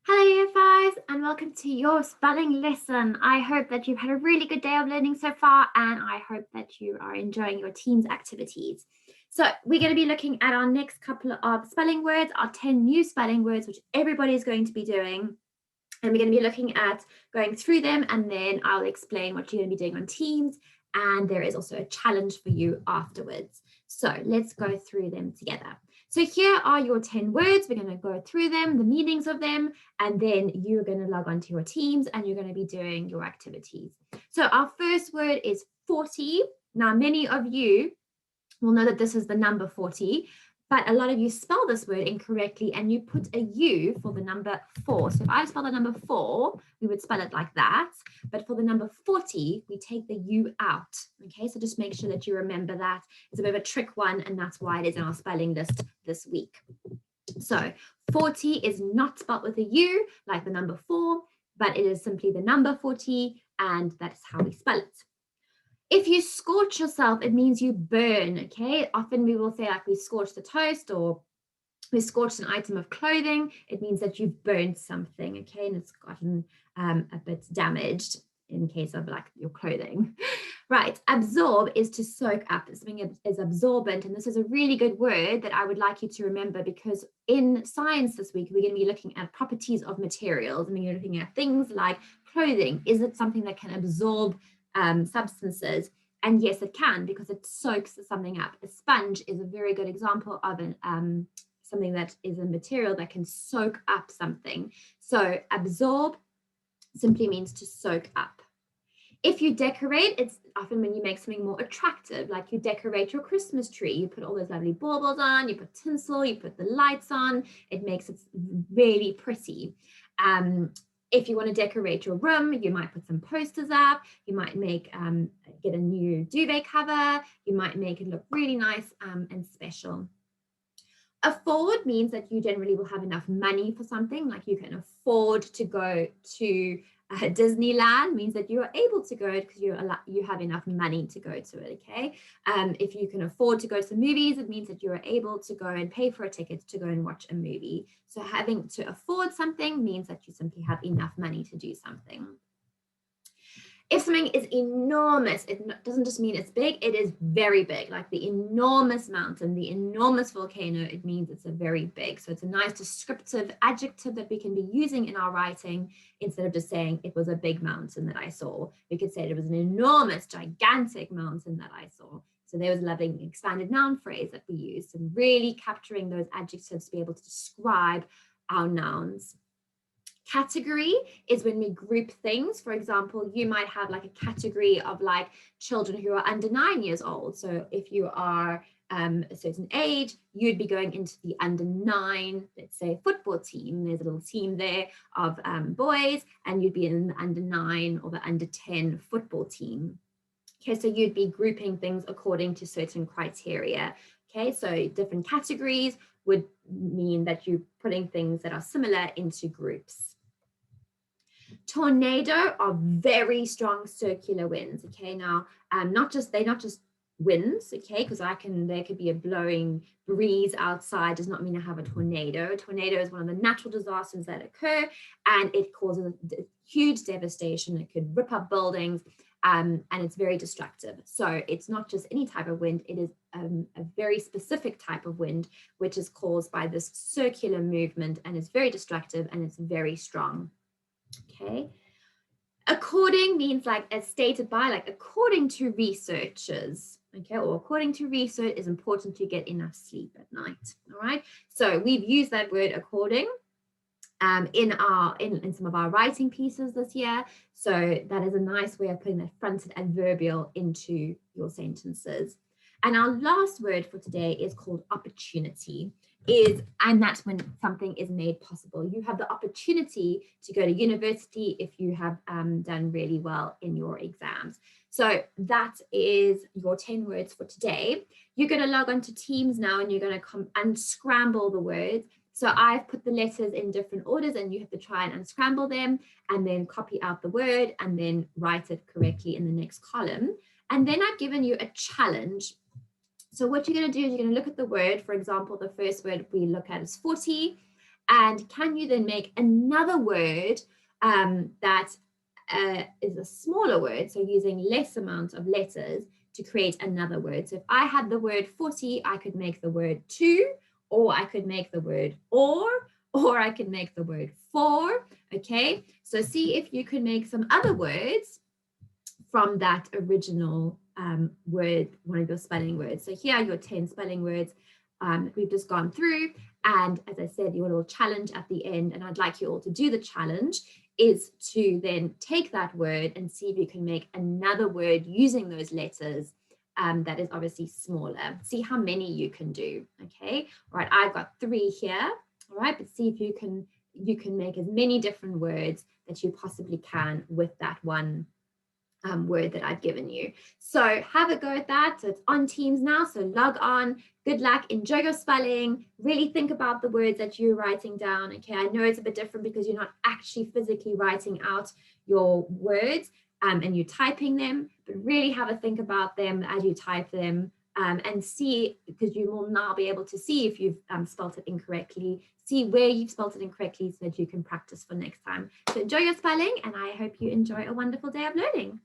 Hello, Year 5s, and welcome to your spelling lesson. I hope that you've had a really good day of learning so far, and I hope that you are enjoying your team's activities. So we're going to be looking at our next couple of spelling words, our 10 new spelling words, which everybody is going to be doing. And we're going to be looking at going through them, and then I'll explain what you're going to be doing on Teams. And there is also a challenge for you afterwards. So let's go through them together. So here are your 10 words. We're going to go through them, the meanings of them, and then you're going to log on to your Teams and you're going to be doing your activities. So our first word is 40. Now, many of you will know that this is the number 40, but a lot of you spell this word incorrectly and you put a U for the number 4. So if I spell the number 4, we would spell it like that. But for the number 40, we take the U out. Okay, so just make sure that you remember that. It's a bit of a trick one, and that's why it is in our spelling list this week. So 40 is not spelled with a U like the number 4, but it is simply the number 40, and that is how we spell it. If you scorch yourself, it means you burn, okay? Often we will say like we scorched the toast or we scorched an item of clothing. It means that you've burned something, okay? And it's gotten a bit damaged in case of like your clothing. Right, absorb is to soak up. Something is absorbent, and this is a really good word that I would like you to remember, because in science this week, we're going to be looking at properties of materials. I mean, you're looking at things like clothing. Is it something that can absorb substances? And yes, it can, because it soaks something up. A sponge is a very good example of something that is a material that can soak up something. So absorb simply means to soak up. If you decorate, it's often when you make something more attractive, like you decorate your Christmas tree. You put all those lovely baubles on, you put tinsel, you put the lights on. It makes it really pretty. If you want to decorate your room, you might put some posters up. You might get a new duvet cover. You might make it look really nice and special. Afford means that you generally will have enough money for something, like you can afford to go to Disneyland. Means that you are able to go because you have enough money to go to it, okay? If you can afford to go to the movies, it means that you are able to go and pay for a ticket to go and watch a movie. So having to afford something means that you simply have enough money to do something. If something is enormous, it doesn't just mean it's big, it is very big, like the enormous mountain, the enormous volcano, it means it's a very big. So it's a nice descriptive adjective that we can be using in our writing instead of just saying it was a big mountain that I saw. We could say it was an enormous, gigantic mountain that I saw. So there was a lovely expanded noun phrase that we used, and really capturing those adjectives to be able to describe our nouns. Category is when we group things. For example, you might have like a category of like children who are under 9 years old. So if you are a certain age, you'd be going into the under 9, let's say, football team. There's a little team there of boys, and you'd be in the under 9 or the under 10 football team. Okay, so you'd be grouping things according to certain criteria. Okay, so different categories would mean that you're putting things that are similar into groups. Tornado are very strong circular winds. Okay, now they're not just winds. Okay, because there could be a blowing breeze outside, does not mean I have a tornado. A tornado is one of the natural disasters that occur, and it causes huge devastation. It could rip up buildings, and it's very destructive. So it's not just any type of wind, it is a very specific type of wind, which is caused by this circular movement, and it's very destructive and it's very strong. Okay. According means like as stated by, like according to researchers, okay, or according to research, is important to get enough sleep at night. All right. So we've used that word according in some of our writing pieces this year. So that is a nice way of putting that fronted adverbial into your sentences. And our last word for today is called opportunity. And that's when something is made possible. You have the opportunity to go to university if you have done really well in your exams. So that is your 10 words for today. You're going to log on to Teams now, and you're going to come unscramble the words. So I've put the letters in different orders, and you have to try and unscramble them and then copy out the word and then write it correctly in the next column. And then I've given you a challenge. So what you're going to do is you're going to look at the word. For example, the first word we look at is 40, And can you then make another word that is a smaller word, so using less amount of letters to create another word. So if I had the word footy, I could make the word two, or I could make the word or I could make the word for. Okay, so see if you can make some other words from that original word, one of your spelling words. So here are your 10 spelling words we've just gone through. And as I said, your little challenge at the end, and I'd like you all to do the challenge, is to then take that word and see if you can make another word using those letters that is obviously smaller. See how many you can do. Okay, all right, I've got 3 here. All right, but see if you can make as many different words that you possibly can with that one word that I've given you. So have a go at that. So it's on Teams now, so log on. Good luck, enjoy your spelling, really think about the words that you're writing down. Okay, I know it's a bit different because you're not actually physically writing out your words and you're typing them, but really have a think about them as you type them and see, because you will now be able to see if you've spelled it incorrectly, see where you've spelled it incorrectly so that you can practice for next time. So enjoy your spelling, and I hope you enjoy a wonderful day of learning.